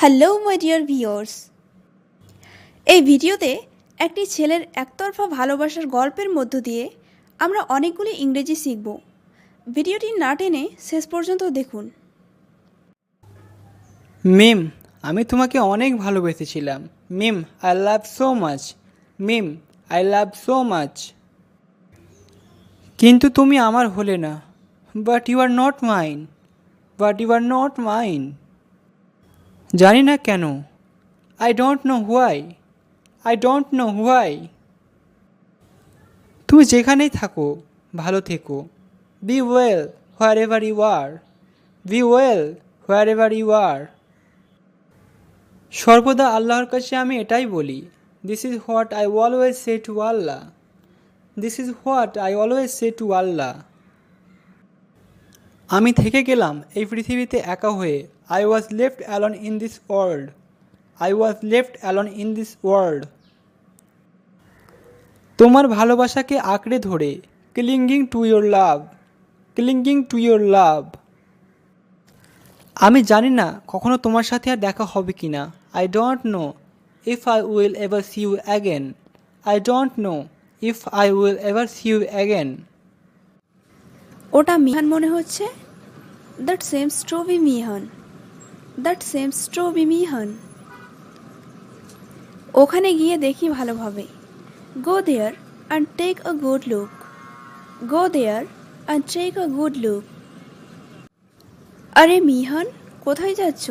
Hello my dear viewers, এই ভিডিওতে একটি ছেলের একতরফা ভালোবাসার গল্পের মধ্য দিয়ে আমরা অনেকগুলি ইংরেজি শিখব। ভিডিওটি না টেনে শেষ পর্যন্ত দেখুন। মিম, আমি তোমাকে অনেক ভালোবেসেছিলাম। Mim, I love so much. Mim, I love so much. কিন্তু তুমি আমার হলে না। But you are not mine. But you are not mine. জানি না কেন। I don't know why. I don't know why. তুমি যেখানেই থাকো ভালো থেকো। Be well wherever you are. Be well wherever you are. সর্বদা আল্লাহর কাছে আমি এটাই বলি, this is what I always say to Allah. This is what I always say to Allah. আমি থেকে গেলাম এই পৃথিবীতে একা হয়ে। I was left alone in this world. I was left alone in this world. তোমার ভালোবাসাকে আঁকড়ে ধরে, clinging to your love. Clinging to your love. আমি জানি না কখনো তোমার সাথে আর দেখা হবে কি না। I don't know if I will ever see you again. I don't know if I will ever see you again. ওটা মিহান মনে হচ্ছে। That seems to be Mihan. That seems to be Mihan. ওখানে গিয়ে দেখি ভালোভাবে। Go there and take a good look. Go there and take a good look. আরে মিহান, কোথায় যাচ্ছ?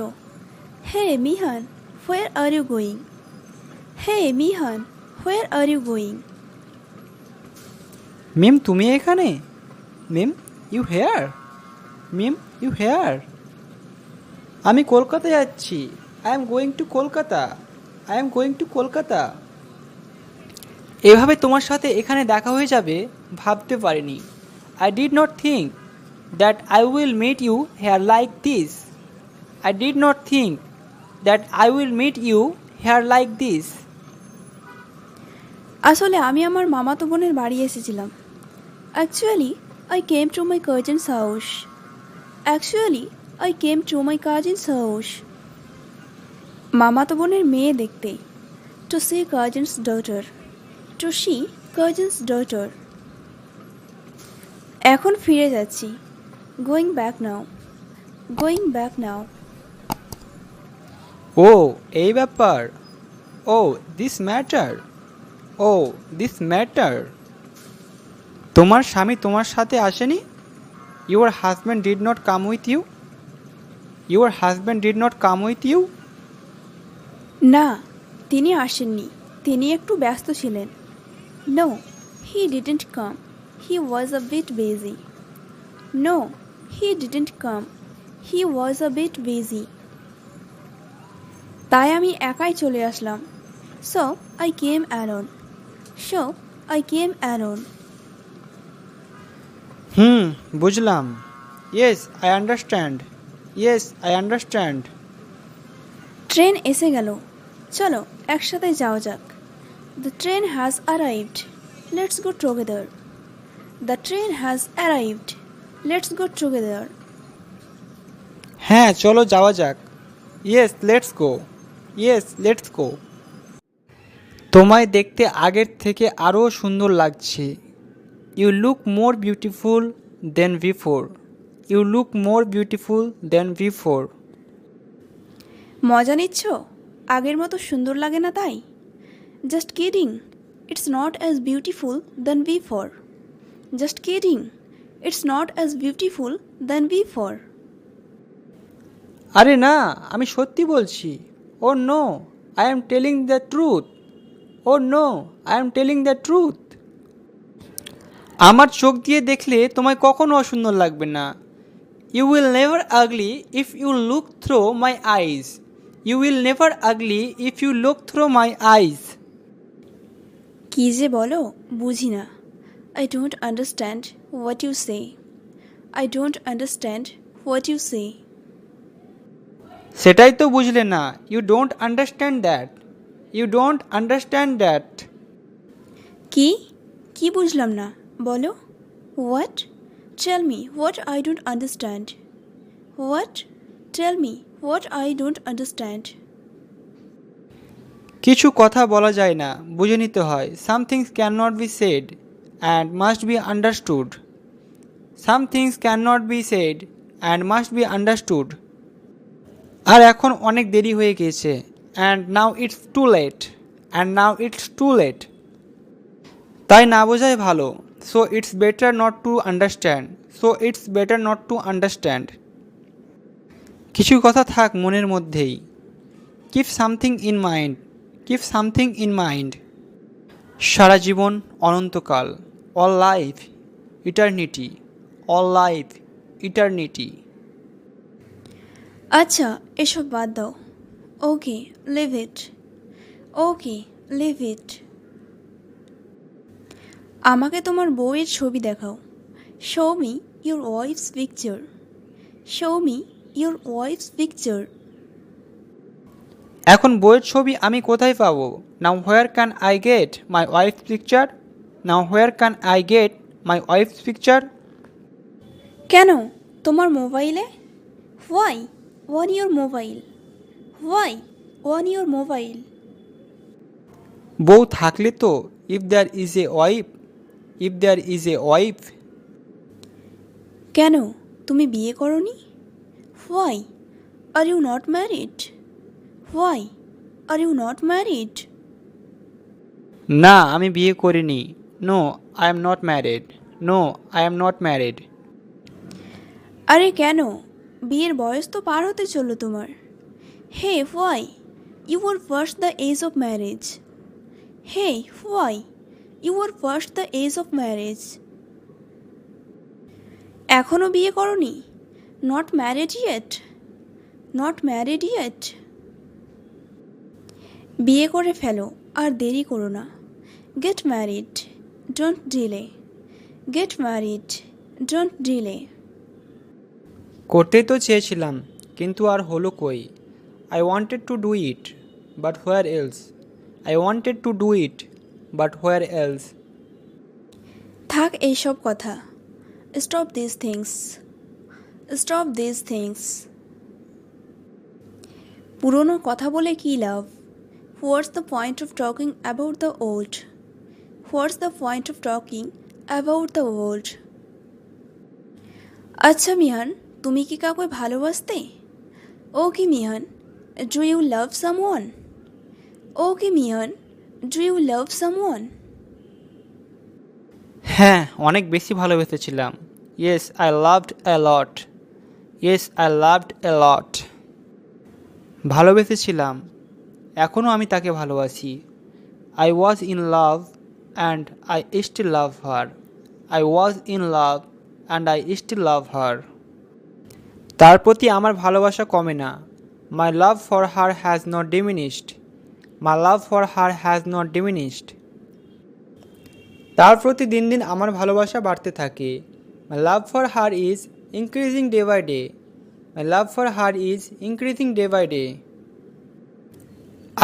Hey Mihan, where are you going? Hey Mihan, where are you going? Mim, তুমি এখানে? Mim, you here? Mim, you here? আমি কলকাতা যাচ্ছি। I am going to Kolkata. I am going to Kolkata. এভাবে তোমার সাথে এখানে দেখা হয়ে যাবে ভাবতে পারিনি। I did not think that I will meet you here like this. I did not think that I will meet you here like this. আসলে আমি আমার মামাতো বোনের বাড়ি এসেছিলাম। Actually I came to my cousin's house. Actually I came to my cousin's house. মামাতো বোনের মেয়ে দেখতে। To see cousin's daughter. To see cousin's daughter. এখন ফিরে যাচ্ছি। Going back now. Going back now. ও, এই ব্যাপার। Oh, this matter. Oh, this matter. তোমার স্বামী তোমার সাথে আসেনি? Your husband did not come with you? Your husband did not come with you? না, তিনি আসেননি। তিনি একটু ব্যস্ত ছিলেন। No, he didn't come. He was a bit busy. No, he didn't come. He was a bit busy. তাই আমি একাই চলে আসলাম। So I came alone. So I came alone. বুঝলাম। Yes, I understand. Yes, I understand. Train এসে গেল। চলো একসাথে যাওয়া যাক। The train has arrived. Let's go together. The train has arrived. Let's go together. হ্যাঁ, চলো যাওয়া যাক। Yes, let's go. Yes, let's go. তোমায় দেখতে আগের থেকে আরও সুন্দর লাগছে। You look more beautiful then before. You look more beautiful then before. মজা নিচ্ছ? আগের মতো সুন্দর লাগে না তাই? Just kidding. It's not as beautiful then before. Just kidding. It's not as beautiful then before. আরে না, আমি সত্যি বলছি। Oh no, I am telling the truth. Oh no, I am telling the truth. আমার চোখ দিয়ে দেখলে তোমায় কখনো অসুন্দর লাগবে না। You will never ugly if you look through my eyes. You will never ugly if you look through my eyes. কী যে বলো, বুঝি না। I don't understand what you say. I don't understand what you say. সেটাই তো বুঝলে না। You don't understand that. You don't understand that. কি? কি বুঝলাম না, বলো। What? Tell me what I don't understand. What? Tell me What I don't understand. কিছু কথা বলা যায় না, বুঝে নিতে হয়। Some things cannot be said and must be understood. Some things cannot be said and must be understood. আর এখন অনেক দেরি হয়ে গেছে। And now it's too late. And now it's too late. তাই না বোঝাই ভালো। So it's better not to understand. So it's better not to understand. কিছু কথা থাক মনের মধ্যেই। Keep something in mind. Keep something in mind. সারা জীবন অনন্তকাল। All life, eternity. All life, eternity. আচ্ছা এসব বাদ দাও। Okay leave it. Okay leave it. আমাকে তোমার বউয়ের ছবি দেখাও। Show me your wife's picture. Show me your wife's picture. এখন বইয়ের ছবি আমি কোথায় পাবো? Now where can I get my wife's picture? Now where can I get my wife's picture? কেন তোমার মোবাইলে? Why on your mobile? Why on your mobile? বউ থাকলে তো, if there is a wife, if there is a wife. কেন তুমি বিয়ে করনি? Why are you not married? Why are you not married? না আমি বিয়ে করিনি। No, I am not married. No, I am not married. আরে কেন বিয়ের বয়স তো পার হতে চললো তোমার। Hey why you are past the age of marriage? Hey why you are past the age of marriage? এখনও বিয়ে করনি? Not married yet? Not married yet? বিয়ে করে ফেলো আর দেরি করো না। Get married, don't delay. Get married, don't delay. করতেই তো চেয়েছিলাম, কিন্তু আর হলো কই। I wanted to do it, but where else? I wanted to do it, but where else? থাক এইসব কথা। Stop this things. Stop this things. পুরনো কথা বলে কী লাভ? What's the point of talking about the old? What's the point of talking about the old? আচ্ছা মিহান, তুমি কি কাউকে ভালোবাসতে? Okay Mihan, do you love someone? Okay Mihan, do you love someone? হ্যাঁ, অনেক বেশি ভালোবেসেছিলাম। Yes, I loved a lot. Yes, I loved a lot. ভালোবেসেছিলাম, এখনও আমি তাকে ভালোবাসি। I was in love and I still love her. I was in love and I still love her. তার প্রতি আমার ভালোবাসা কমে না। My love for her has not diminished. My love for her has not diminished. তার প্রতি দিন দিন আমার ভালোবাসা বাড়তে থাকে। My love for her is increasing day by day. My love for her is increasing day by day.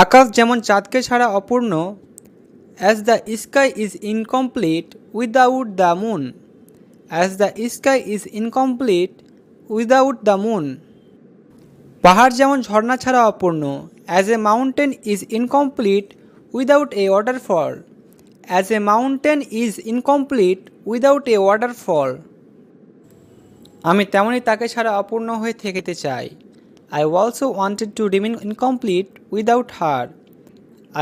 আকাশ যেমন চাঁদকে ছাড়া অপূর্ণ, as the sky is incomplete without the moon. As the sky is incomplete without the moon. পাহাড় যেমন ঝর্ণা ছাড়া অপূর্ণ, as a mountain is incomplete without a waterfall. As a mountain is incomplete without a waterfall. আমি তেমনই তাকে ছাড়া অপূর্ণ হয়ে থেকেতে চাই। I also wanted to remain incomplete without her.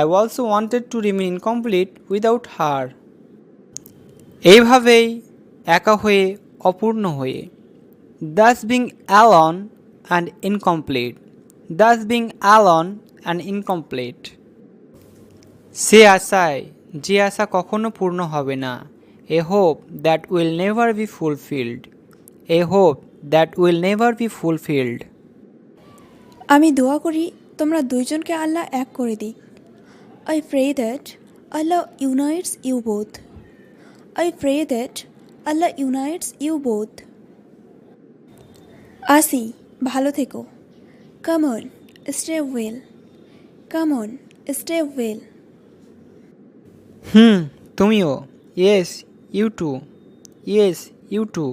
I also wanted to remain incomplete without her. এইভাবেই একা হয়ে অপূর্ণ হয়ে। Thus being alone and incomplete. Thus being alone and incomplete. সে আশায় যে আশা কখনো পূর্ণ হবে না। A hope that will never be fulfilled. A hope that will never be fulfilled. আমি দোয়া করি তোমরা দুইজনকে আল্লাহ এক করে দিক। I pray that Allah unites you both. I pray that Allah unites you both. আসি, ভালো থেকো। Come on, stay well. Come on, stay well. তুমিও। Yes, you too. Yes, you too.